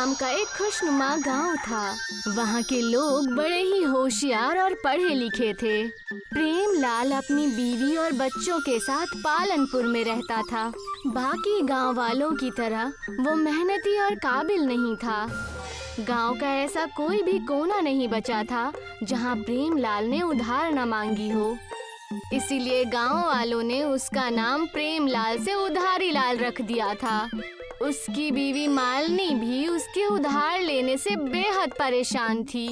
नाम का एक खुशनुमा गांव था। वहाँ के लोग बड़े ही होशियार और पढ़े लिखे थे। प्रेमलाल अपनी बीवी और बच्चों के साथ पालनपुर में रहता था। बाकी गांव वालों की तरह वो मेहनती और काबिल नहीं था। गांव का ऐसा कोई भी कोना नहीं बचा था जहां प्रेमलाल ने उधार न मांगी हो। इसीलिए गांव वालों ने उसका नाम प्रेमलाल से उधारी लाल रख दिया था। उसकी बीवी मालिनी भी उसके उधार लेने से बेहद परेशान थी।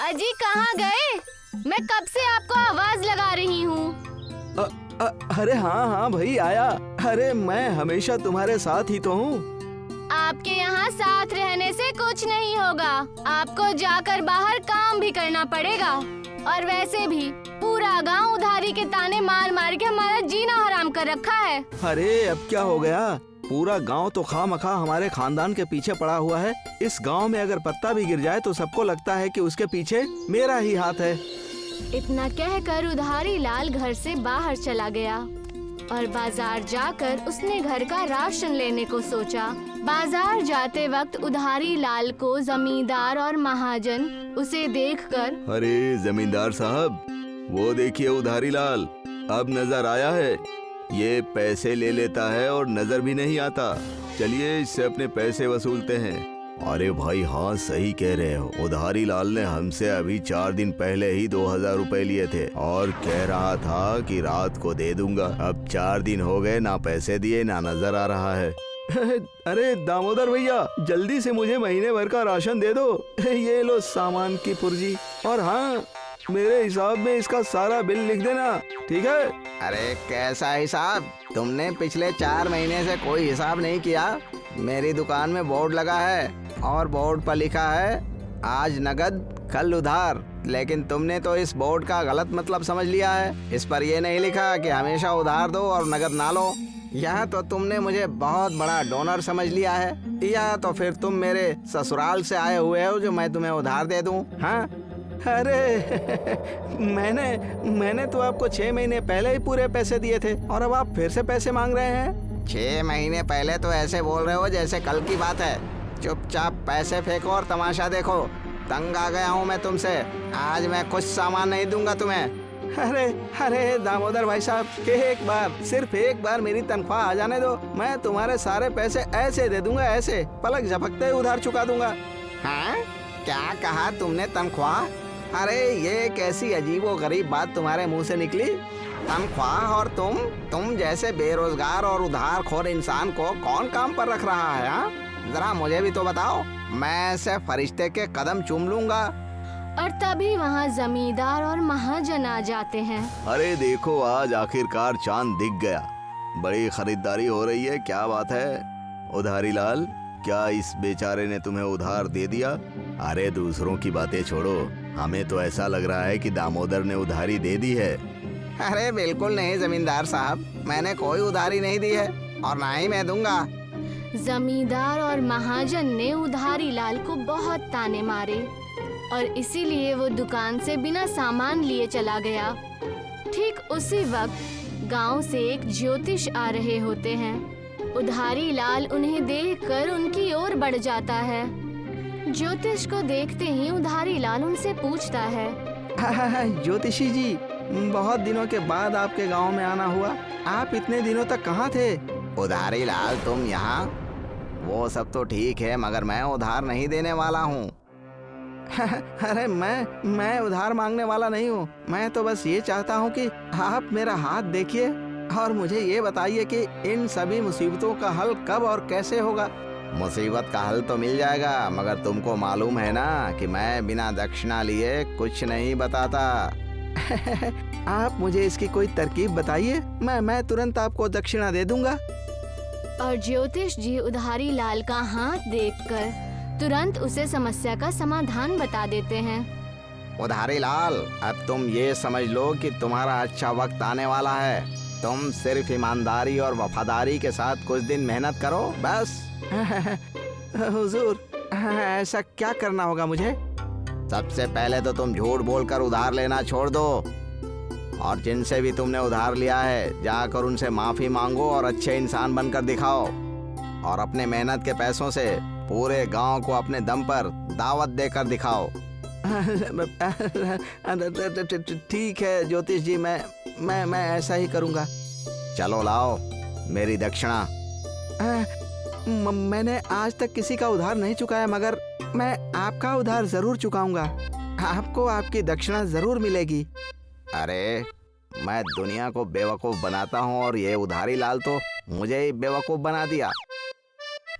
अजी कहाँ गए? मैं कब से आपको आवाज लगा रही हूँ। अरे हाँ भाई आया। अरे मैं हमेशा तुम्हारे साथ ही तो हूँ। आपके यहाँ साथ रहने से कुछ नहीं होगा। आपको जाकर बाहर काम भी करना पड़ेगा। और वैसे भी पूरा गांव उधारी के ताने मार मार के हमारा जीना हराम कर रखा है। अरे अब क्या हो गया? पूरा गांव तो खामखा हमारे खानदान के पीछे पड़ा हुआ है। इस गांव में अगर पत्ता भी गिर जाए तो सबको लगता है कि उसके पीछे मेरा ही हाथ है। इतना कहकर उधारी लाल घर से बाहर चला गया और बाजार जाकर उसने घर का राशन लेने को सोचा। बाजार जाते वक्त उधारी लाल को जमींदार और महाजन उसे देखकर, अरे जमींदार साहब, वो देखिए उधारी लाल अब नजर आया है। ये पैसे ले लेता है और नजर भी नहीं आता। चलिए इससे अपने पैसे वसूलते हैं। अरे भाई हाँ सही कह रहे हो। उधारी लाल ने हमसे अभी 4 दिन पहले ही 2000 रुपए लिए थे और कह रहा था कि रात को दे दूंगा। अब 4 दिन हो गए, ना पैसे दिए ना नजर आ रहा है। अरे दामोदर भैया, जल्दी से मुझे महीने भर का राशन दे दो। ये लो सामान की पुर्जी, और हाँ मेरे हिसाब में इसका सारा बिल लिख देना, ठीक है? अरे कैसा हिसाब? तुमने पिछले 4 महीने से कोई हिसाब नहीं किया। मेरी दुकान में बोर्ड लगा है और बोर्ड पर लिखा है आज नगद कल उधार, लेकिन तुमने तो इस बोर्ड का गलत मतलब समझ लिया है। इस पर यह नहीं लिखा कि हमेशा उधार दो और नगद ना लो। या तो तुमने मुझे बहुत बड़ा डोनर समझ लिया है, या तो फिर तुम मेरे ससुराल से आए हुए हो जो मैं तुम्हें उधार दे दूं। हाँ अरे मैंने तो आपको 6 महीने पहले ही पूरे पैसे दिए थे और अब आप फिर से पैसे मांग रहे हैं। 6 महीने पहले तो ऐसे बोल रहे हो जैसे कल की बात है। चुपचाप पैसे फेंको और तमाशा देखो। तंग आ गया हूँ मैं तुमसे। आज मैं कुछ सामान नहीं दूंगा तुम्हें। अरे दामोदर भाई साहब, सिर्फ एक बार मेरी तनख्वाह आ जाने दो। मैं तुम्हारे सारे पैसे ऐसे दे दूंगा, ऐसे पलक झपकते उधार चुका दूंगा। हाँ क्या कहा तुमने? तनख्वाह? अरे ये कैसी अजीबो गरीब बात तुम्हारे मुंह से निकली। तनख्वाह? और तुम जैसे बेरोजगार और उधारखोर इंसान को कौन काम पर रख रहा है? हाँ जरा मुझे भी तो बताओ। मैं ऐसे फरिश्ते के कदम चूम लूंगा। और तभी वहाँ जमींदार और महाजन आ जाते हैं। अरे देखो आज आखिरकार चांद दिख गया। बड़ी खरीदारी हो रही है, क्या बात है? उधारी लाल, क्या इस बेचारे ने तुम्हें उधार दे दिया? अरे दूसरों की बातें छोड़ो, हमें तो ऐसा लग रहा है कि दामोदर ने उधारी दे दी है। अरे बिल्कुल नहीं जमींदार साहब, मैंने कोई उधारी नहीं दी है और ना ही मैं दूंगा। जमींदार और महाजन ने उधारी लाल को बहुत ताने मारे और इसीलिए वो दुकान से बिना सामान लिए चला गया। ठीक उसी वक्त गांव से एक ज्योतिष आ रहे होते हैं। उधारी लाल उन्हें देखकर उनकी ओर बढ़ जाता है। ज्योतिष को देखते ही उधारी लाल उनसे पूछता है, ज्योतिषी जी, बहुत दिनों के बाद आपके गांव में आना हुआ। आप इतने दिनों तक कहाँ थे? उधारी लाल तुम यहाँ? वो सब तो ठीक है, मगर मैं उधार नहीं देने वाला हूँ। अरे मैं उधार मांगने वाला नहीं हूँ। मैं तो बस ये चाहता हूँ कि आप मेरा हाथ देखिए और मुझे ये बताइए कि इन सभी मुसीबतों का हल कब और कैसे होगा। मुसीबत का हल तो मिल जाएगा, मगर तुमको मालूम है ना कि मैं बिना दक्षिणा लिए कुछ नहीं बताता। आप मुझे इसकी कोई तरकीब बताइए, मैं तुरंत आपको दक्षिणा दे दूंगा। और ज्योतिष जी उधारी लाल का हाथ देखकर तुरंत उसे समस्या का समाधान बता देते हैं। उधारी लाल, अब तुम ये समझ लो कि तुम्हारा अच्छा वक्त आने वाला है। तुम सिर्फ ईमानदारी और वफादारी के साथ कुछ दिन मेहनत करो, बस। हुजूर, ऐसा क्या करना होगा मुझे? सबसे पहले तो तुम झूठ बोलकर उधार लेना छोड़ दो और जिनसे भी तुमने उधार लिया है जाकर उनसे माफी मांगो और अच्छे इंसान बनकर दिखाओ और अपने मेहनत के पैसों से पूरे गांव को अपने दम पर दावत देकर दिखाओ। ठीक है ज्योतिष जी, मैं ऐसा ही करूंगा। चलो लाओ मेरी दक्षिणा। मैंने आज तक किसी का उधार नहीं चुकाया, मगर मैं आपका उधार जरूर चुकाऊंगा। आपको आपकी दक्षिणा जरूर मिलेगी। अरे मैं दुनिया को बेवकूफ बनाता हूँ और ये उधारी लाल तो मुझे ही बेवकूफ बना दिया।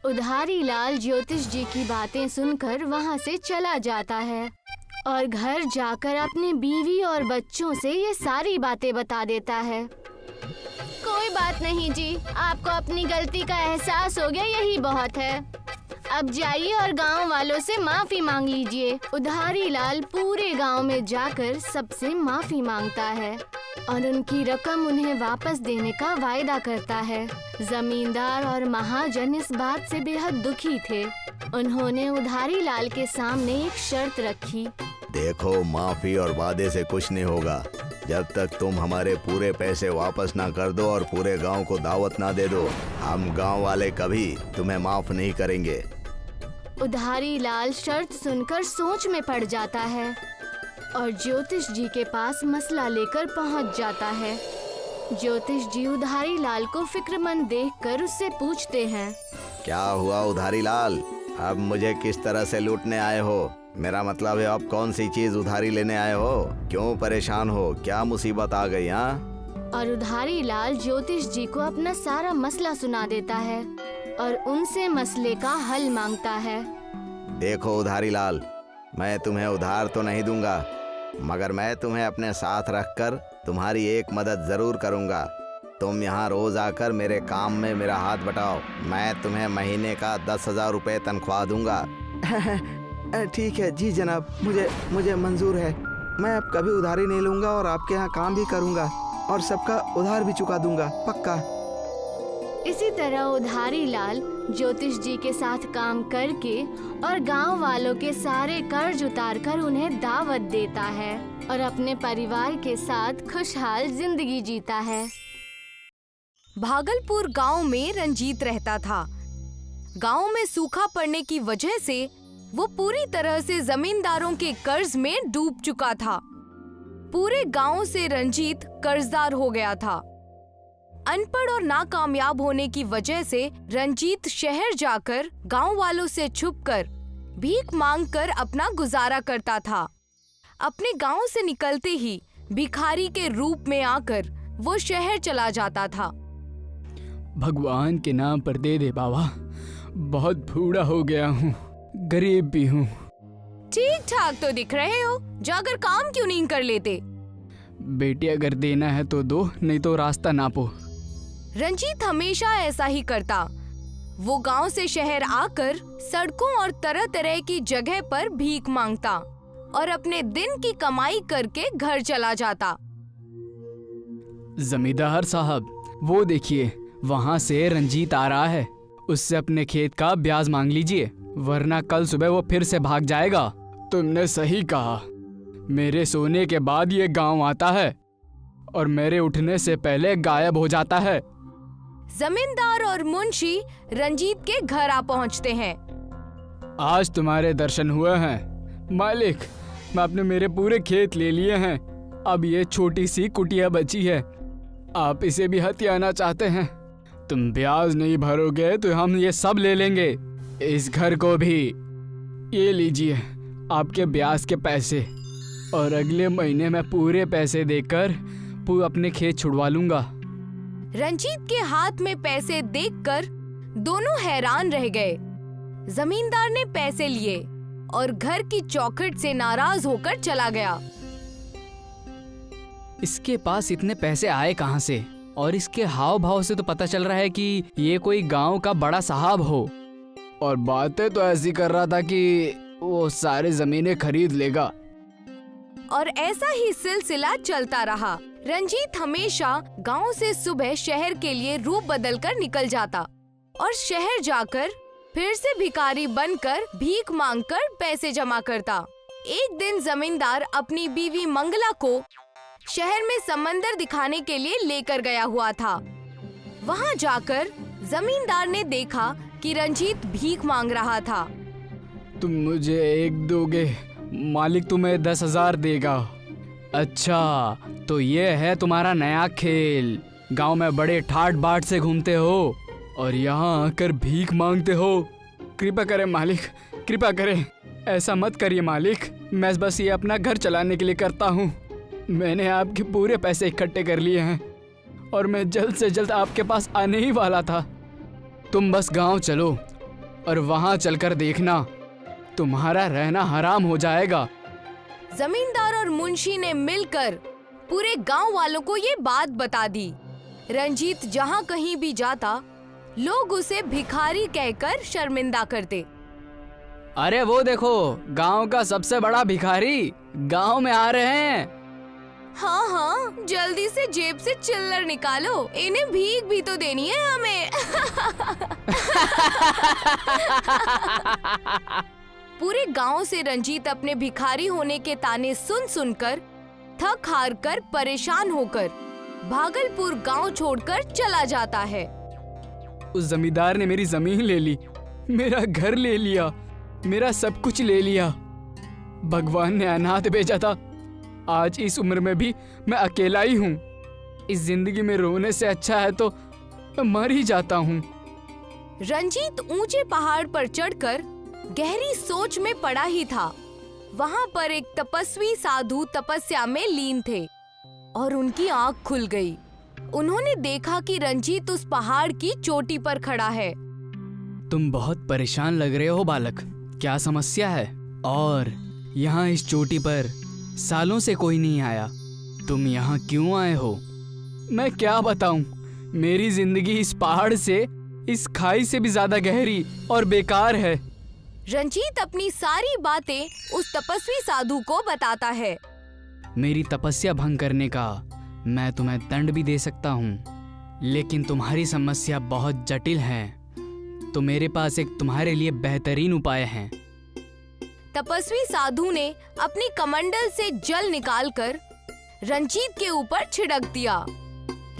उधारी लाल ज्योतिष जी की बातें सुनकर वहाँ से चला जाता है और घर जाकर अपनी बीवी और बच्चों से ये सारी बातें बता देता है। कोई बात नहीं जी, आपको अपनी गलती का एहसास हो गया, यही बहुत है। अब जाइए और गांव वालों से माफी मांग लीजिए। उधारी लाल पूरे गांव में जाकर सबसे माफी मांगता है और उनकी रकम उन्हें वापस देने का वायदा करता है। जमींदार और महाजन इस बात से बेहद दुखी थे। उन्होंने उधारी लाल के सामने एक शर्त रखी। देखो, माफी और वादे से कुछ नहीं होगा। जब तक तुम हमारे पूरे पैसे वापस ना कर दो और पूरे गांव को दावत ना दे दो, हम गांव वाले कभी तुम्हें माफ नहीं करेंगे। उधारी लाल शर्त सुनकर सोच में पड़ जाता है और ज्योतिष जी के पास मसला लेकर पहुंच जाता है। ज्योतिष जी उधारी लाल को फिक्रमंद देखकर उससे पूछते हैं, क्या हुआ उधारी लाल? अब मुझे किस तरह से लूटने आए हो? मेरा मतलब है, अब कौन सी चीज उधारी लेने आए हो? क्यों परेशान हो? क्या मुसीबत आ गई? हाँ? और उधारी लाल ज्योतिष जी को अपना सारा मसला सुना देता है और उनसे मसले का हल मांगता है। देखो उधारी लाल, मैं तुम्हें उधार तो नहीं दूंगा, मगर मैं तुम्हें अपने साथ रखकर तुम्हारी एक मदद जरूर करूंगा। तुम यहाँ रोज आकर मेरे काम में मेरा हाथ बटाओ। मैं तुम्हें महीने का 10,000 रुपये तनख्वाह दूंगा। ठीक है जी जनाब, मुझे मंजूर है। मैं अब कभी उधारी नहीं लूंगा और आपके यहाँ काम भी करूंगा और सबका उधार भी चुका दूंगा, पक्का। इसी तरह उधारी लाल ज्योतिष जी के साथ काम करके और गांव वालों के सारे कर्ज उतारकर उन्हें दावत देता है और अपने परिवार के साथ खुशहाल जिंदगी जीता है। भागलपुर गांव में रंजीत रहता था। गांव में सूखा पड़ने की वजह से वो पूरी तरह से जमींदारों के कर्ज में डूब चुका था। पूरे गांव से रंजीत कर्जदार हो गया था। अनपढ़ और नाकामयाब होने की वजह से रंजीत शहर जाकर गांव वालों से छुपकर भीख मांगकर अपना गुजारा करता था। अपने गांव से निकलते ही भिखारी के रूप में आकर वो शहर चला जाता था। भगवान के नाम पर दे दे बाबा, बहुत बूढ़ा हो गया हूँ, गरीब भी हूँ। ठीक ठाक तो दिख रहे हो, जाकर काम क्यों नहीं कर लेते? बेटी अगर देना है तो दो, नहीं तो रास्ता नापो। रंजीत हमेशा ऐसा ही करता। वो गांव से शहर आकर सड़कों और तरह तरह की जगह पर भीख मांगता और अपने दिन की कमाई करके घर चला जाता। जमींदार साहब, वो देखिए, वहाँ से रंजीत आ रहा है। उससे अपने खेत का ब्याज मांग लीजिए, वरना कल सुबह वो फिर से भाग जाएगा। तुमने सही कहा, मेरे सोने के बाद ये गांव आता है और मेरे उठने से पहले गायब हो जाता है। जमींदार और मुंशी रंजीत के घर आ पहुंचते हैं। आज तुम्हारे दर्शन हुए हैं मालिक। मैं अपने मेरे पूरे खेत ले लिए हैं। अब ये छोटी सी कुटिया बची है, आप इसे भी हथियाना चाहते हैं। तुम ब्याज नहीं भरोगे तो हम ये सब ले लेंगे, इस घर को भी। ये लीजिए आपके ब्याज के पैसे, और अगले महीने मैं पूरे पैसे देकर अपने खेत छुड़वा लूंगा। रंजीत के हाथ में पैसे देखकर दोनों हैरान रह गए। जमींदार ने पैसे लिए और घर की चौखट से नाराज होकर चला गया। इसके पास इतने पैसे आए कहाँ से? और इसके हाव भाव से तो पता चल रहा है कि ये कोई गांव का बड़ा साहब हो। और बातें तो ऐसी कर रहा था कि वो सारे जमीनें खरीद लेगा। और ऐसा ही सिलसिला चलता रहा। रंजीत हमेशा गांव से सुबह शहर के लिए रूप बदलकर निकल जाता और शहर जाकर फिर से भिखारी बनकर भीख मांगकर पैसे जमा करता। एक दिन जमींदार अपनी बीवी मंगला को शहर में समंदर दिखाने के लिए लेकर गया हुआ था। वहां जाकर जमींदार ने देखा कि रंजीत भीख मांग रहा था। तुम मुझे 1 दोगे, मालिक तुम्हें 10,000 देगा। अच्छा, तो ये है तुम्हारा नया खेल। गांव में बड़े ठाट बाट से घूमते हो और यहाँ आकर भीख मांगते हो। कृपा करें मालिक, कृपा करें, ऐसा मत करिए मालिक। मैं बस ये अपना घर चलाने के लिए करता हूँ। मैंने आपके पूरे पैसे इकट्ठे कर लिए हैं और मैं जल्द से जल्द आपके पास आने ही वाला था। तुम बस गांव चलो और वहाँ चलकर देखना, तुम्हारा रहना हराम हो जाएगा। जमींदार और मुंशी ने मिलकर पूरे गांव वालों को ये बात बता दी। रंजीत जहाँ कहीं भी जाता, लोग उसे भिखारी कहकर शर्मिंदा करते। अरे वो देखो, गांव का सबसे बड़ा भिखारी गांव में आ रहे हैं। हाँ हाँ, जल्दी से जेब से चिल्लर निकालो, इन्हें भीख भी तो देनी है हमें। पूरे गांव से रंजीत अपने भिखारी होने के ताने सुन सुनकर थक हार कर परेशान होकर भागलपुर गांव छोड़कर चला जाता है। उस जमींदार ने मेरी जमीन ले ली, मेरा घर ले लिया, मेरा सब कुछ ले लिया। भगवान ने अनाथ भेजा था। आज इस उम्र में भी मैं अकेला ही हूँ। इस जिंदगी में रोने से अच्छा है तो मैं मर ही जाता हूँ। रंजीत ऊंचे पहाड़ पर चढ़कर गहरी सोच में पड़ा ही था। वहाँ पर एक तपस्वी साधु तपस्या में लीन थे और उनकी आँख खुल गई। उन्होंने देखा कि रंजीत उस पहाड़ की चोटी पर खड़ा है। तुम बहुत परेशान लग रहे हो बालक, क्या समस्या है? और यहाँ इस चोटी पर सालों से कोई नहीं आया, तुम यहाँ क्यों आए हो? मैं क्या बताऊं, मेरी जिंदगी इस पहाड़ से, इस खाई से भी ज्यादा गहरी और बेकार है। रंजीत अपनी सारी बातें उस तपस्वी साधु को बताता है। मेरी तपस्या भंग करने का मैं तुम्हें दंड भी दे सकता हूँ, लेकिन तुम्हारी समस्या बहुत जटिल है, तो मेरे पास एक तुम्हारे लिए बेहतरीन उपाय है। तपस्वी साधु ने अपनी कमंडल से जल निकालकर रंजीत के ऊपर छिड़क दिया।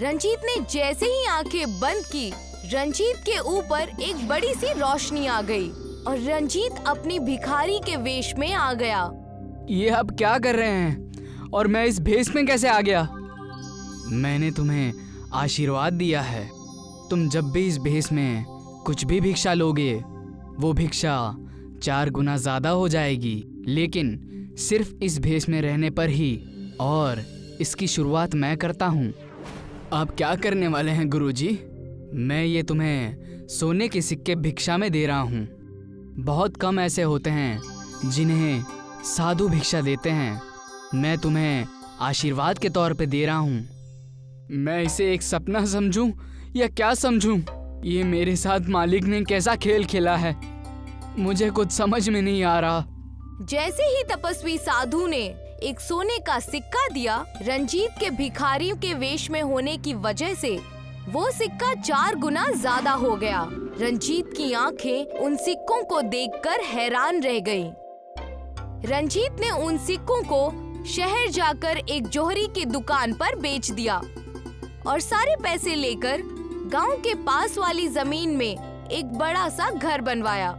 रंजीत ने जैसे ही आंखें बंद की, रंजीत के ऊपर एक बड़ी सी रोशनी आ गई और रंजीत अपनी भिखारी के वेश में आ गया। ये आप क्या कर रहे हैं और मैं इस भेष में कैसे आ गया? मैंने तुम्हें आशीर्वाद दिया है, तुम जब भी इस भेष में कुछ भी भिक्षा लोगे, वो भिक्षा 4 गुना ज्यादा हो जाएगी, लेकिन सिर्फ इस भेष में रहने पर ही। और इसकी शुरुआत मैं करता हूँ। आप क्या करने वाले हैं गुरुजी? मैं ये तुम्हें सोने के सिक्के भिक्षा में दे रहा हूँ। बहुत कम ऐसे होते हैं जिन्हें साधु भिक्षा देते हैं। मैं तुम्हें आशीर्वाद के तौर पे दे रहा हूँ। मैं इसे एक सपना समझूं या क्या समझूं? ये मेरे साथ मालिक ने कैसा खेल खेला है, मुझे कुछ समझ में नहीं आ रहा। जैसे ही तपस्वी साधु ने एक सोने का सिक्का दिया, रंजीत के भिखारी के वेश में होने की वजह से वो सिक्का 4 गुना ज्यादा हो गया। रंजीत की आंखें उन सिक्कों को देखकर हैरान रह गईं। रंजीत ने उन सिक्कों को शहर जाकर एक जोहरी की दुकान पर बेच दिया और सारे पैसे लेकर गांव के पास वाली जमीन में एक बड़ा सा घर बनवाया।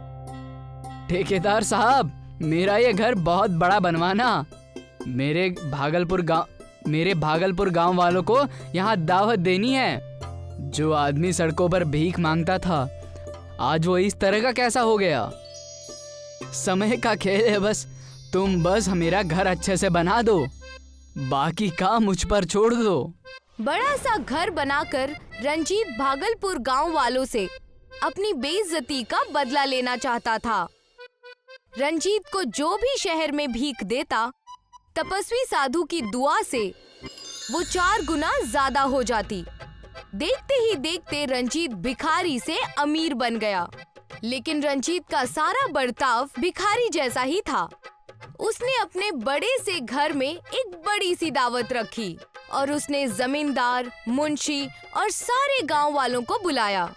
ठेकेदार साहब, मेरा ये घर बहुत बड़ा बनवाना। मेरे भागलपुर गांव वालों को यहाँ दावत देनी है। जो आदमी सड़कों पर भीख मांगता था, आज वो इस तरह का कैसा हो गया? समय का खेल है बस। तुम बस मेरा घर अच्छे से बना दो, बाकी काम मुझ पर छोड़ दो। बड़ा सा घर बनाकर रंजीत भागलपुर गांव वालों से अपनी बेइज्जती का बदला लेना चाहता था। रंजीत को जो भी शहर में भीख देता, तपस्वी साधु की दुआ से वो 4 गुना ज्यादा हो जाती। देखते ही देखते रंजीत भिखारी से अमीर बन गया। लेकिन रंजीत का सारा बर्ताव भिखारी जैसा ही था। उसने अपने बड़े से घर में एक बड़ी सी दावत रखी और उसने जमींदार, मुंशी और सारे गांव वालों को बुलाया।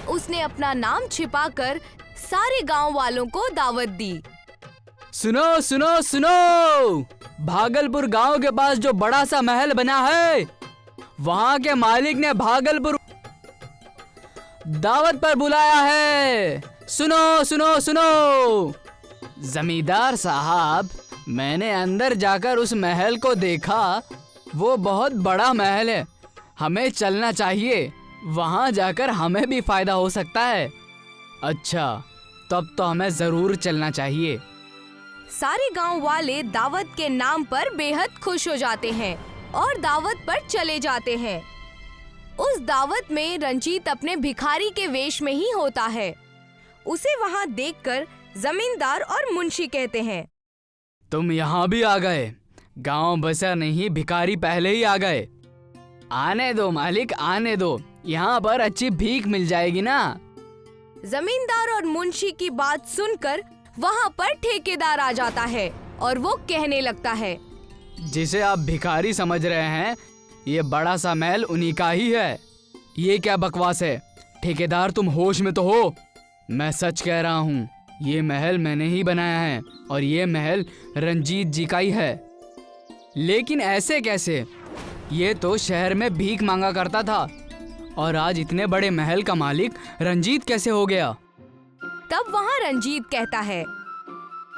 उसने अपना नाम छिपाकर सारे गांव वालों को दावत दी। सुनो सुनो सुनो, भागलपुर गांव के पास जो बड़ा सा महल बना है, वहां के मालिक ने दावत पर बुलाया है। सुनो सुनो सुनो। जमींदार साहब, मैंने अंदर जाकर उस महल को देखा। वो बहुत बड़ा महल है, हमें चलना चाहिए। वहाँ जाकर हमें भी फायदा हो सकता है। अच्छा, तब तो हमें जरूर चलना चाहिए। सारे गांव वाले दावत के नाम पर बेहद खुश हो जाते हैं और दावत पर चले जाते हैं। उस दावत में रंजीत अपने भिखारी के वेश में ही होता है। उसे वहाँ देखकर जमींदार और मुंशी कहते हैं, तुम यहाँ भी आ गए। गांव बसा नहीं, भिखारी पहले ही आ गए। आने दो मालिक, आने दो। यहाँ पर अच्छी भीख मिल जाएगी ना। जमींदार और मुंशी की बात सुनकर वहाँ पर ठेकेदार आ जाता है और वो कहने लगता है, जिसे आप भिखारी समझ रहे हैं, ये बड़ा सा महल उन्हीं का ही है। ये क्या बकवास है? ठेकेदार, तुम होश में तो हो? मैं सच कह रहा हूँ, ये महल मैंने ही बनाया है और ये महल रंजीत जी का ही है। लेकिन ऐसे कैसे? ये तो शहर में भीख मांगा करता था और आज इतने बड़े महल का मालिक रंजीत कैसे हो गया? तब वहाँ रंजीत कहता है,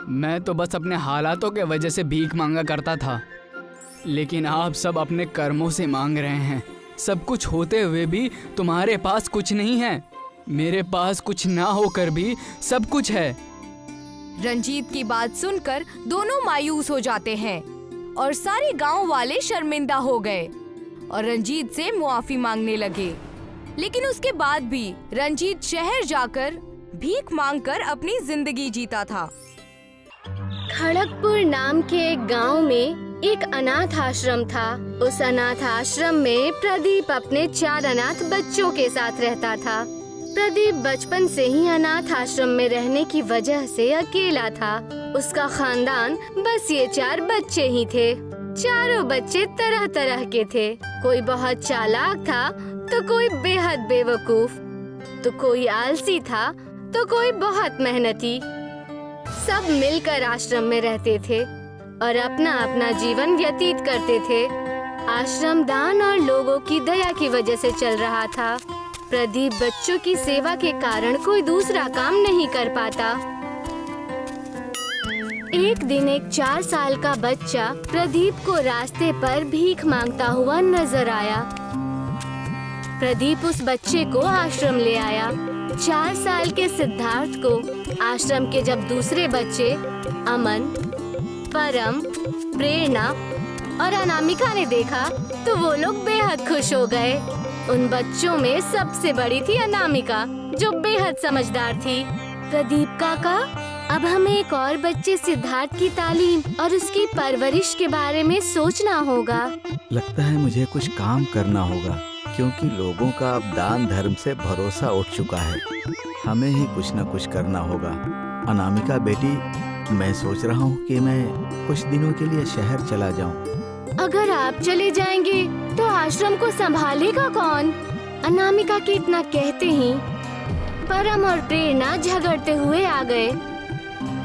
मैं तो बस अपने हालातों के वजह से भीख मांगा करता था, लेकिन आप सब अपने कर्मों से मांग रहे हैं। सब कुछ होते हुए भी तुम्हारे पास कुछ नहीं है। मेरे पास कुछ ना होकर भी सब कुछ है। रंजीत की बात सुनकर दोनों मायूस हो जाते हैं और सारे गांव वाले शर्मिंदा हो गए और रंजीत से मुआफी मांगने लगे। लेकिन उसके बाद भी रंजीत शहर जाकर भीख मांगकर अपनी जिंदगी जीता था। खड़गपुर नाम के एक गांव में एक अनाथ आश्रम था। उस अनाथ आश्रम में प्रदीप अपने 4 अनाथ बच्चों के साथ रहता था। प्रदीप बचपन से ही अनाथ आश्रम में रहने की वजह से अकेला था। उसका खानदान बस ये 4 बच्चे ही थे। चारों बच्चे तरह तरह के थे। कोई बहुत चालाक था तो कोई बेहद बेवकूफ, तो कोई आलसी था तो कोई बहुत मेहनती। सब मिलकर आश्रम में रहते थे और अपना अपना जीवन व्यतीत करते थे। आश्रम दान और लोगों की दया की वजह से चल रहा था। प्रदीप बच्चों की सेवा के कारण कोई दूसरा काम नहीं कर पाता। एक दिन एक 4 साल का बच्चा प्रदीप को रास्ते पर भीख मांगता हुआ नजर आया। प्रदीप उस बच्चे को आश्रम ले आया। 4 साल के सिद्धार्थ को आश्रम के जब दूसरे बच्चे अमन, परम, प्रेरणा और अनामिका ने देखा तो वो लोग बेहद खुश हो गए। उन बच्चों में सबसे बड़ी थी अनामिका, जो बेहद समझदार थी। प्रदीप काका, अब हमें एक और बच्चे सिद्धार्थ की तालीम और उसकी परवरिश के बारे में सोचना होगा। लगता है मुझे कुछ काम करना होगा, क्योंकि लोगों का अब दान धर्म से भरोसा उठ चुका है। हमें ही कुछ न कुछ करना होगा। अनामिका बेटी, मैं सोच रहा हूँ कि मैं कुछ दिनों के लिए शहर चला जाऊँ। अगर आप चले जाएंगे तो आश्रम को संभालेगा कौन? अनामिका के इतना कहते ही परम और प्रेरणा झगड़ते हुए आ गए।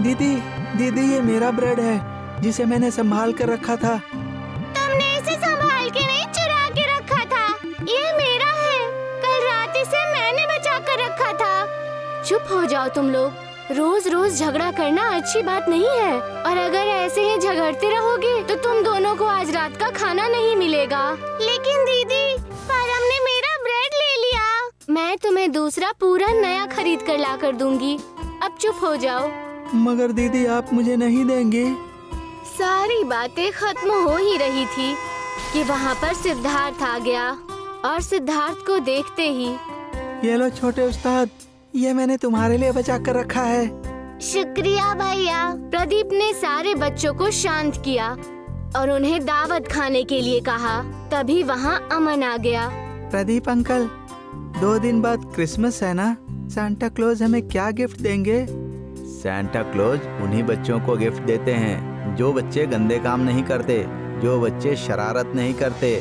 दीदी, दीदी, ये मेरा ब्रेड है जिसे मैंने संभाल कर रखा था। तुमने इसे संभाल के नहीं, चुरा के रखा था। ये मेरा है, कल रात इसे मैंने बचा कर रखा था। चुप हो जाओ तुम लोग। रोज रोज झगड़ा करना अच्छी बात नहीं है, और अगर ऐसे ही झगड़ते रहोगे तो तुम दोनों को आज रात का खाना नहीं मिलेगा। लेकिन दीदी, परम ने मेरा ब्रेड ले लिया। मैं तुम्हें दूसरा पूरा नया खरीद कर ला कर दूंगी। अब चुप हो जाओ। मगर दीदी, आप मुझे नहीं देंगे? सारी बातें खत्म हो ही रही थी कि वहाँ पर सिद्धार्थ आ गया, और सिद्धार्थ को देखते ही, ये लो छोटे उस्ताद, ये मैंने तुम्हारे लिए बचा कर रखा है। शुक्रिया भैया। प्रदीप ने सारे बच्चों को शांत किया और उन्हें दावत खाने के लिए कहा। तभी वहाँ अमन आ गया। प्रदीप अंकल, 2 दिन बाद क्रिसमस है ना? सांता क्लॉज हमें क्या गिफ्ट देंगे? सांता क्लॉज उन्हीं बच्चों को गिफ्ट देते हैं जो बच्चे गंदे काम नहीं करते, जो बच्चे शरारत नहीं करते,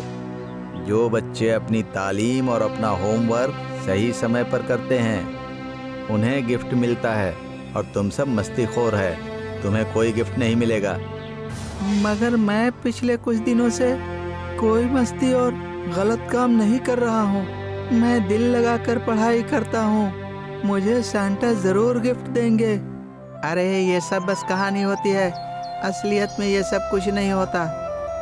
जो बच्चे अपनी तालीम और अपना होमवर्क सही समय पर करते हैं, उन्हें गिफ्ट मिलता है। और तुम सब मस्तीखोर है, तुम्हें कोई गिफ्ट नहीं मिलेगा। मगर मैं पिछले कुछ दिनों से कोई मस्ती और गलत काम नहीं कर रहा हूँ। मैं दिल लगाकर पढ़ाई करता हूँ, मुझे सांता जरूर गिफ्ट देंगे। अरे ये सब बस कहानी होती है, असलियत में ये सब कुछ नहीं होता।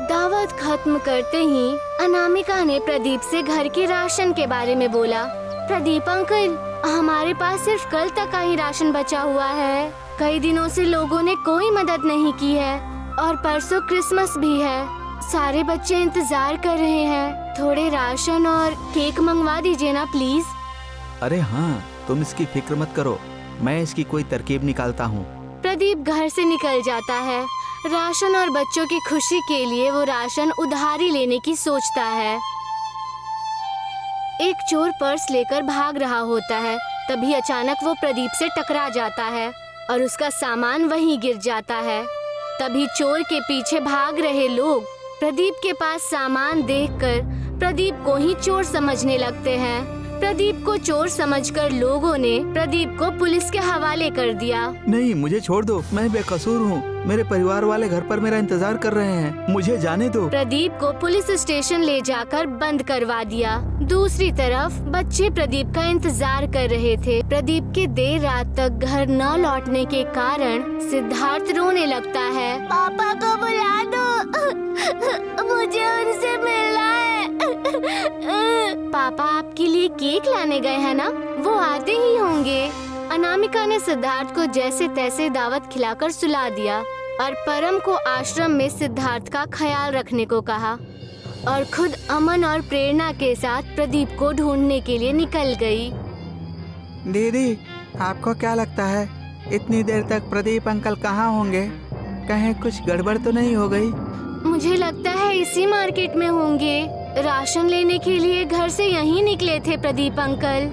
दावत खत्म करते ही अनामिका ने प्रदीप से घर के राशन के बारे में बोला। प्रदीप अंकल, हमारे पास सिर्फ कल तक का ही राशन बचा हुआ है। कई दिनों से लोगों ने कोई मदद नहीं की है और परसों क्रिसमस भी है। सारे बच्चे इंतजार कर रहे हैं। थोड़े राशन और केक मंगवा दीजिए ना प्लीज। अरे हाँ, तुम इसकी फिक्र मत करो, मैं इसकी कोई तरकीब निकालता हूँ। प्रदीप घर से निकल जाता है। राशन और बच्चों की खुशी के लिए वो राशन उधारी लेने की सोचता है। एक चोर पर्स लेकर भाग रहा होता है। तभी अचानक वो प्रदीप से टकरा जाता है और उसका सामान वहीं गिर जाता है। तभी चोर के पीछे भाग रहे लोग प्रदीप के पास सामान देखकर प्रदीप को ही चोर समझने लगते हैं। प्रदीप को चोर समझकर लोगों ने प्रदीप को पुलिस के हवाले कर दिया। नहीं, मुझे छोड़ दो, मैं बेकसूर हूँ। मेरे परिवार वाले घर पर मेरा इंतजार कर रहे हैं, मुझे जाने दो। प्रदीप को पुलिस स्टेशन ले जाकर बंद करवा दिया। दूसरी तरफ बच्चे प्रदीप का इंतजार कर रहे थे। प्रदीप के देर रात तक घर न लौटने के कारण सिद्धार्थ रोने लगता है। पापा को बुला दो, मुझे उनसे मिलना है। पापा आपके लिए केक लाने गए हैं ना, वो आते ही होंगे। अनामिका ने सिद्धार्थ को जैसे तैसे दावत खिलाकर सुला दिया और परम को आश्रम में सिद्धार्थ का ख्याल रखने को कहा और खुद अमन और प्रेरणा के साथ प्रदीप को ढूंढने के लिए निकल गई। दीदी, आपको क्या लगता है इतनी देर तक प्रदीप अंकल कहाँ होंगे? कहीं कुछ गड़बड़ तो नहीं हो गई? मुझे लगता है इसी मार्केट में होंगे। राशन लेने के लिए घर से यहीं निकले थे प्रदीप अंकल।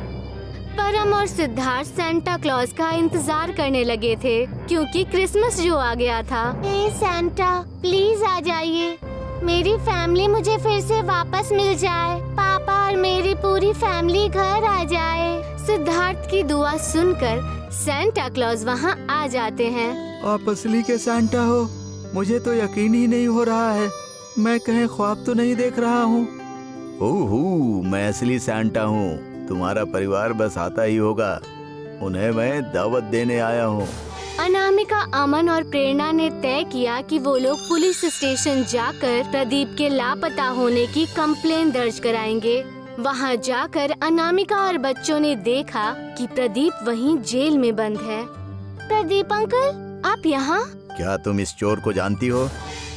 परम और सिद्धार्थ सैंटा क्लॉज का इंतजार करने लगे थे क्योंकि क्रिसमस जो आ गया था। हे सैंटा, प्लीज आ जाइए, मेरी फैमिली मुझे फिर से वापस मिल जाए। पापा और मेरी पूरी फैमिली घर आ जाए। सिद्धार्थ की दुआ सुनकर सैंटा क्लॉज वहाँ आ जाते हैं। आप असली के सैंटा हो? मुझे तो यकीन ही नहीं हो रहा है, मैं कहीं ख्वाब तो नहीं देख रहा हूँ। ओहो, मैं असली सैंटा हूँ। तुम्हारा परिवार बस आता ही होगा, उन्हें मैं दावत देने आया हूँ। अनामिका, अमन और प्रेरणा ने तय किया कि वो लोग पुलिस स्टेशन जाकर प्रदीप के लापता होने की कंप्लेन दर्ज कराएंगे। वहाँ जाकर अनामिका और बच्चों ने देखा कि प्रदीप वहीं जेल में बंद है। प्रदीप अंकल, आप यहाँ? क्या तुम इस चोर को जानती हो?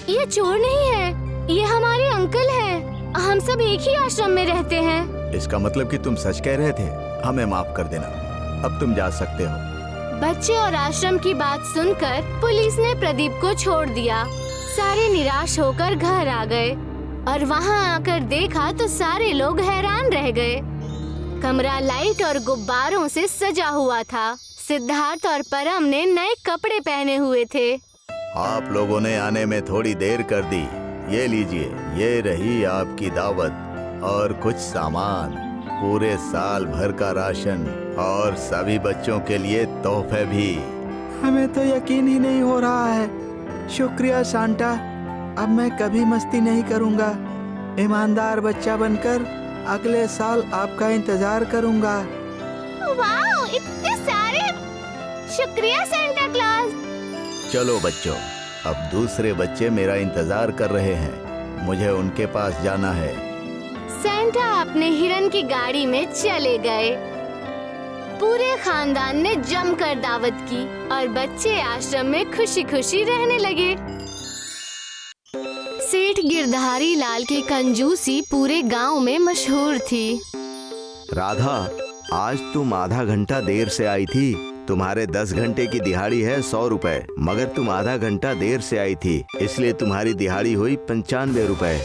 ये चोर नहीं है, ये हमारे अंकल हैं। हम सब एक ही आश्रम में रहते हैं। इसका मतलब कि तुम सच कह रहे थे। हमें माफ कर देना, अब तुम जा सकते हो। बच्चे और आश्रम की बात सुनकर पुलिस ने प्रदीप को छोड़ दिया। सारे निराश होकर घर आ गए और वहाँ आकर देखा तो सारे लोग हैरान रह गए। कमरा लाइट और गुब्बारों से सजा हुआ था। सिद्धार्थ और परम ने नए कपड़े पहने हुए थे। आप लोगों ने आने में थोड़ी देर कर दी। ये लीजिए, ये रही आपकी दावत और कुछ सामान, पूरे साल भर का राशन और सभी बच्चों के लिए तोहफे भी। हमें तो यकीन ही नहीं हो रहा है। शुक्रिया सांता, अब मैं कभी मस्ती नहीं करूँगा। ईमानदार बच्चा बनकर अगले साल आपका इंतजार करूँगा। वाओ, इतने सारे! शुक्रिया सैंटा क्लॉज। चलो बच्चों, अब दूसरे बच्चे मेरा इंतजार कर रहे हैं, मुझे उनके पास जाना है। सैंटा अपने हिरन की गाड़ी में चले गए। पूरे खानदान ने जमकर दावत की और बच्चे आश्रम में खुशी खुशी रहने लगे। सेठ गिरधारी लाल की कंजूसी पूरे गांव में मशहूर थी। राधा, आज तुम आधा घंटा देर से आई थी। तुम्हारे 10 घंटे की दिहाड़ी है 100 रुपए, मगर तुम आधा घंटा देर से आई थी, इसलिए तुम्हारी दिहाड़ी हुई 95 रुपए।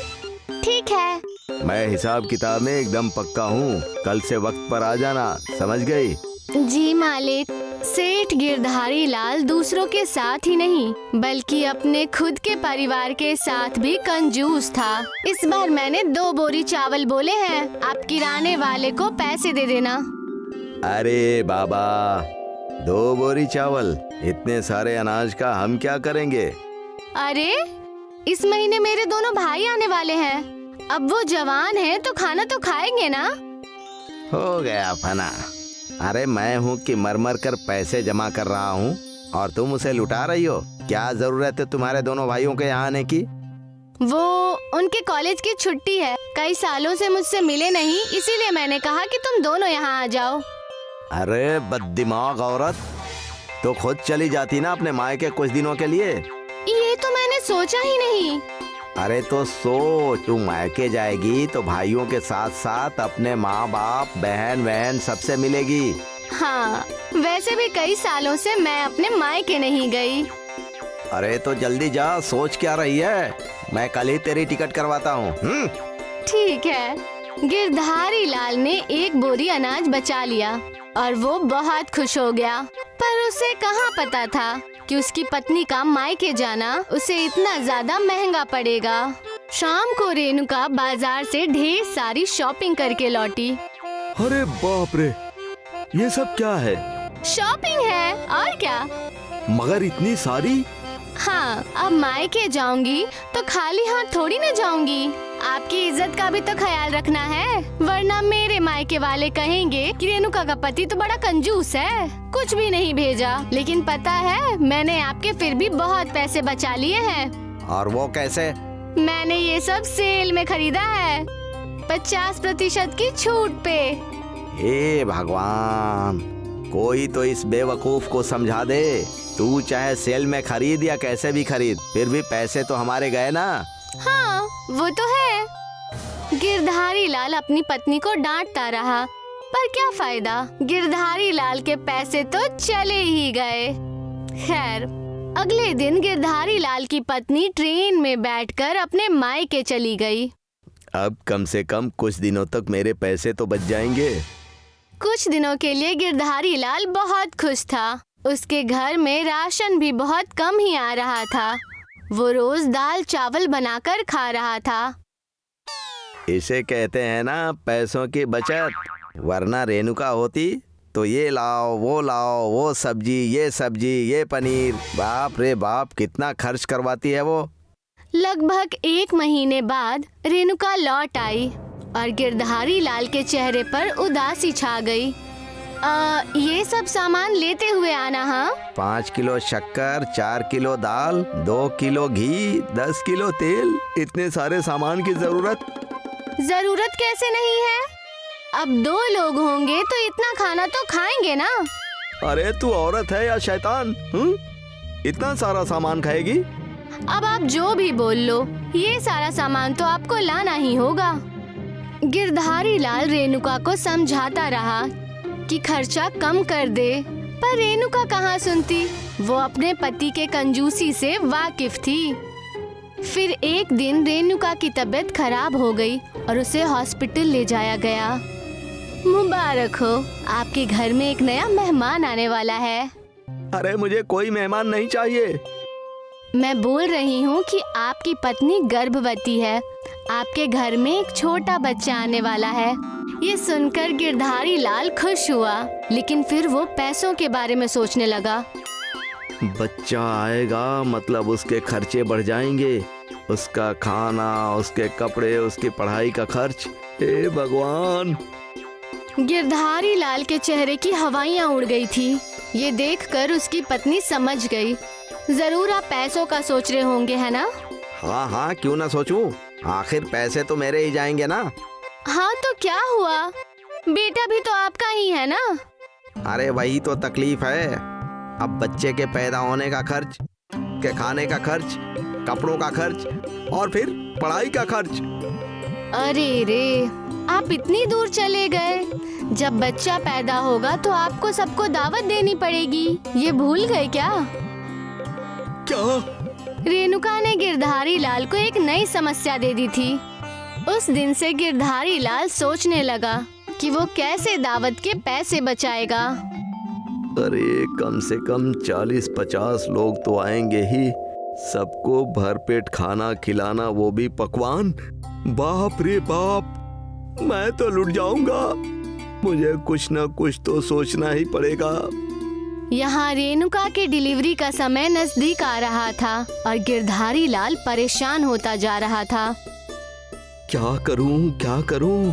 ठीक है। मैं हिसाब किताब में एकदम पक्का हूँ, कल से वक्त पर आ जाना, समझ गई? जी मालिक। सेठ गिरधारी लाल दूसरों के साथ ही नहीं बल्कि अपने खुद के परिवार के साथ भी कंजूस था। इस बार मैंने 2 बोरी चावल बोले हैं, आप किराने वाले को पैसे दे देना। अरे बाबा, 2 बोरी चावल, इतने सारे अनाज का हम क्या करेंगे? अरे, इस महीने मेरे दोनों भाई आने वाले हैं, अब वो जवान हैं तो खाना तो खाएंगे ना। हो गया फना। अरे मैं हूँ कि मर मर कर पैसे जमा कर रहा हूँ और तुम उसे लुटा रही हो। क्या जरूरत है तुम्हारे दोनों भाइयों के यहाँ आने की? वो उनके कॉलेज की छुट्टी है, कई सालों से मुझसे मिले नहीं, इसीलिए मैंने कहा कि तुम दोनों यहाँ आ जाओ। अरे बददिमाग औरत, तो खुद चली जाती ना अपने मायके कुछ दिनों के लिए। ये तो मैंने सोचा ही नहीं। अरे तो सोच, तू मायके जाएगी तो भाइयों के साथ साथ अपने माँ बाप बहन बहन सबसे मिलेगी। हाँ, वैसे भी कई सालों से मैं अपने मायके नहीं गई। अरे तो जल्दी जा, सोच क्या रही है? मैं कल ही तेरी टिकट करवाता हूँ। ठीक है। गिरधारी लाल ने एक बोरी अनाज बचा लिया और वो बहुत खुश हो गया, पर उसे कहाँ पता था कि उसकी पत्नी का मायके जाना उसे इतना ज्यादा महंगा पड़ेगा। शाम को रेणुका बाजार से ढेर सारी शॉपिंग करके लौटी। अरे बाप रे, ये सब क्या है? शॉपिंग है और क्या। मगर इतनी सारी? हाँ, अब मायके जाऊंगी तो खाली हाथ थोड़ी न जाऊंगी। आपकी इज्जत का भी तो ख्याल रखना है, वरना मेरे मायके वाले कहेंगे कि रेणुका का पति तो बड़ा कंजूस है, कुछ भी नहीं भेजा। लेकिन पता है, मैंने आपके फिर भी बहुत पैसे बचा लिए हैं। और वो कैसे? मैंने ये सब सेल में खरीदा है, 50% की छूट पे। हे भगवान, कोई तो इस बेवकूफ को समझा दे। तू चाहे सेल में खरीद या कैसे भी खरीद, फिर भी पैसे तो हमारे गए ना। हाँ, वो तो है। गिरधारी लाल अपनी पत्नी को डांटता रहा, पर क्या फायदा, गिरधारी लाल के पैसे तो चले ही गए। खैर, अगले दिन गिरधारी लाल की पत्नी ट्रेन में बैठकर अपने मायके चली गई। अब कम से कम कुछ दिनों तक मेरे पैसे तो बच जाएंगे। कुछ दिनों के लिए गिरधारी लाल बहुत खुश था। उसके घर में राशन भी बहुत कम ही आ रहा था। वो रोज दाल चावल बनाकर खा रहा था। इसे कहते हैं ना पैसों की बचत। वरना रेणुका होती तो ये लाओ, वो सब्जी, ये पनीर, बाप रे बाप कितना खर्च करवाती है वो। लगभग 1 महीने बाद रेणुका लौट आई और गिरधारी लाल के चेहरे पर उदासी छा गई। ये सब सामान लेते हुए आना। हाँ, 5 किलो शक्कर, 4 किलो दाल, 2 किलो घी, 10 किलो तेल, इतने सारे सामान की जरूरत कैसे नहीं है? अब 2 लोग होंगे तो इतना खाना तो खाएंगे ना। अरे तू औरत है या शैतान? इतना सारा सामान खाएगी? अब आप जो भी बोल लो, ये सारा सामान तो आपको लाना ही होगा। गिरधारी लाल रेणुका को समझाता रहा कि खर्चा कम कर दे, पर रेणुका कहाँ सुनती। वो अपने पति के कंजूसी से वाकिफ थी। फिर एक दिन रेणुका की तबीयत खराब हो गई और उसे हॉस्पिटल ले जाया गया। मुबारक हो, आपके घर में एक नया मेहमान आने वाला है। अरे मुझे कोई मेहमान नहीं चाहिए। मैं बोल रही हूँ कि आपकी पत्नी गर्भवती है। आपके घर में एक छोटा बच्चा आने वाला है। ये सुनकर गिरधारी लाल खुश हुआ, लेकिन फिर वो पैसों के बारे में सोचने लगा। बच्चा आएगा मतलब उसके खर्चे बढ़ जाएंगे, उसका खाना, उसके कपड़े, उसकी पढ़ाई का खर्च। हे भगवान! गिरधारी लाल के चेहरे की हवाइयाँ उड़ गई थी। ये देखकर उसकी पत्नी समझ गई, जरूर आप पैसों का सोच रहे होंगे, है ना? हाँ, क्यों ना सोचूं? आखिर पैसे तो मेरे ही जाएंगे ना। हाँ तो क्या हुआ, बेटा भी तो आपका ही है ना। अरे वही तो तकलीफ है। अब बच्चे के पैदा होने का खर्च, के खाने का खर्च, कपड़ों का खर्च और फिर पढ़ाई का खर्च। अरे रे, आप इतनी दूर चले गए। जब बच्चा पैदा होगा तो आपको सबको दावत देनी पड़ेगी, ये भूल गए क्या? क्या? रेणुका ने गिरधारी लाल को एक नई समस्या दे दी थी। उस दिन से गिरधारी लाल सोचने लगा कि वो कैसे दावत के पैसे बचाएगा। अरे कम से कम 40-50 लोग तो आएंगे ही, सबको भरपेट खाना खिलाना, वो भी पकवान। बाप रे बाप, मैं तो लुट जाऊंगा। मुझे कुछ ना कुछ तो सोचना ही पड़ेगा। यहाँ रेणुका के डिलीवरी का समय नजदीक आ रहा था और गिरधारी लाल परेशान होता जा रहा था। क्या करूं?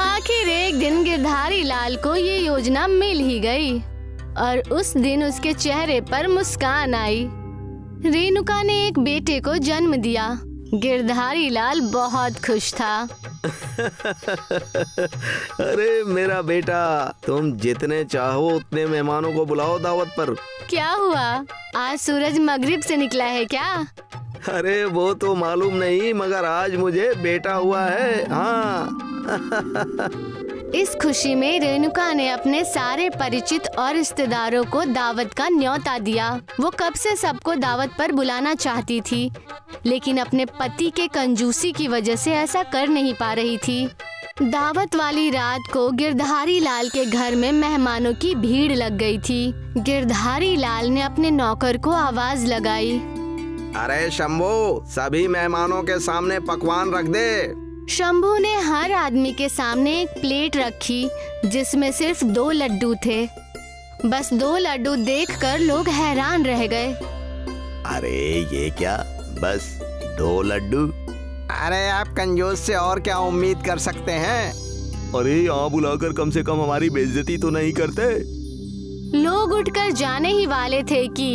आखिर एक दिन गिरधारी लाल को ये योजना मिल ही गई और उस दिन उसके चेहरे पर मुस्कान आई। रेणुका ने एक बेटे को जन्म दिया। गिरधारी लाल बहुत खुश था। अरे मेरा बेटा, तुम जितने चाहो उतने मेहमानों को बुलाओ दावत पर। क्या हुआ, आज सूरज मगरिब से निकला है क्या? अरे वो तो मालूम नहीं, मगर आज मुझे बेटा हुआ है। हाँ। इस खुशी में रेणुका ने अपने सारे परिचित और रिश्तेदारों को दावत का न्योता दिया। वो कब से सबको दावत पर बुलाना चाहती थी, लेकिन अपने पति के कंजूसी की वजह से ऐसा कर नहीं पा रही थी। दावत वाली रात को गिरधारी लाल के घर में मेहमानों की भीड़ लग गई थी। गिरधारी लाल ने अपने नौकर को आवाज लगाई, अरे शंभू, सभी मेहमानों के सामने पकवान रख दे। शंभू ने हर आदमी के सामने एक प्लेट रखी जिसमें सिर्फ 2 लड्डू थे। बस 2 लड्डू देखकर लोग हैरान रह गए। अरे ये क्या, बस 2 लड्डू? अरे आप कंजूस से और क्या उम्मीद कर सकते हैं? अरे यहाँ बुलाकर कम से कम हमारी बेइज्जती तो नहीं करते। लोग उठकर जाने ही वाले थे कि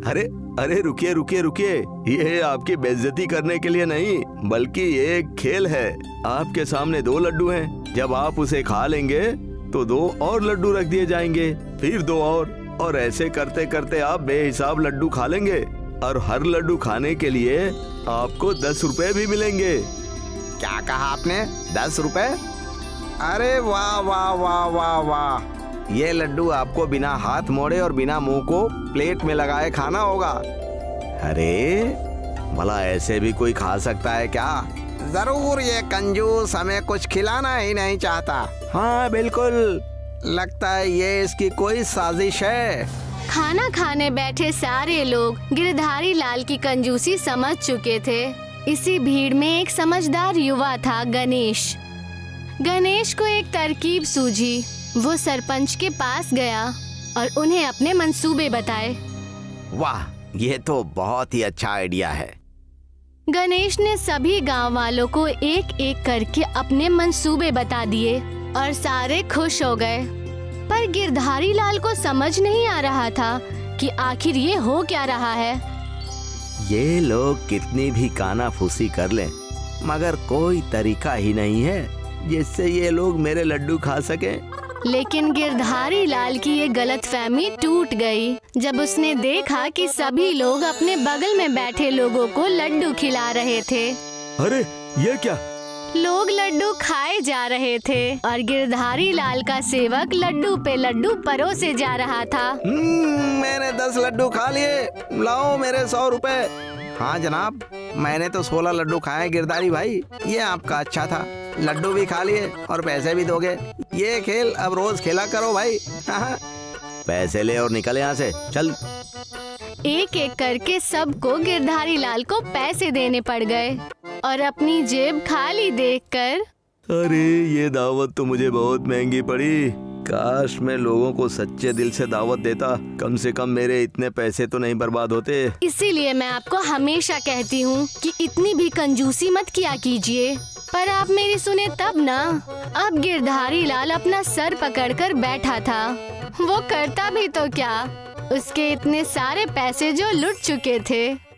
अरे अरे रुकिए रुकिए रुकिए, ये आपकी बेइज्जती करने के लिए नहीं, बल्कि ये एक खेल है। आपके सामने 2 लड्डू हैं, जब आप उसे खा लेंगे तो 2 और लड्डू रख दिए जाएंगे, फिर 2 और ऐसे करते करते आप बेहिसाब लड्डू खा लेंगे और हर लड्डू खाने के लिए आपको 10 रुपए भी मिलेंगे। क्या कहा आपने? 10 रुपए? अरे वाह वाह वाह वाह वाह, ये लड्डू आपको बिना हाथ मोड़े और बिना मुंह को प्लेट में लगाए खाना होगा। अरे भला ऐसे भी कोई खा सकता है क्या? जरूर ये कंजूस हमें कुछ खिलाना ही नहीं चाहता। हाँ बिल्कुल, लगता है ये इसकी कोई साजिश है। खाना खाने बैठे सारे लोग गिरधारी लाल की कंजूसी समझ चुके थे। इसी भीड़ में एक समझदार युवा था, गणेश। गणेश को एक तरकीब सूझी। वो सरपंच के पास गया और उन्हें अपने मंसूबे बताए। वाह, ये तो बहुत ही अच्छा आइडिया है। गणेश ने सभी गांव वालों को एक एक करके अपने मंसूबे बता दिए और सारे खुश हो गए। पर गिरधारी लाल को समझ नहीं आ रहा था कि आखिर ये हो क्या रहा है। ये लोग कितनी भी कानाफूसी कर लें, मगर कोई तरीका ही नहीं है जिससे ये लोग मेरे लड्डू खा सकें। लेकिन गिरधारी लाल की ये गलतफहमी टूट गई जब उसने देखा कि सभी लोग अपने बगल में बैठे लोगों को लड्डू खिला रहे थे। अरे ये क्या? लोग लड्डू खाए जा रहे थे और गिरधारी लाल का सेवक लड्डू पे लड्डू परोसे जा रहा था। मैंने 10 लड्डू खा लिए, लाओ मेरे 100 रुपए। हाँ जनाब, मैंने तो 16 लड्डू खाए गिरधारी भाई, ये आपका अच्छा था। लड्डू भी खा लिए और पैसे भी दोगे। ये खेल अब रोज खेला करो भाई। पैसे ले और निकल यहाँ से, चल। एक एक करके सबको गिरधारी लाल को पैसे देने पड़ गए और अपनी जेब खाली देखकर अरे ये दावत तो मुझे बहुत महंगी पड़ी। काश मैं लोगों को सच्चे दिल से दावत देता, कम से कम मेरे इतने पैसे तो नहीं बर्बाद होते। इसीलिए मैं आपको हमेशा कहती हूँ कि इतनी भी कंजूसी मत किया कीजिए, पर आप मेरी सुने तब ना। अब गिरधारी लाल अपना सर पकड़कर बैठा था। वो करता भी तो क्या, उसके इतने सारे पैसे जो लुट चुके थे।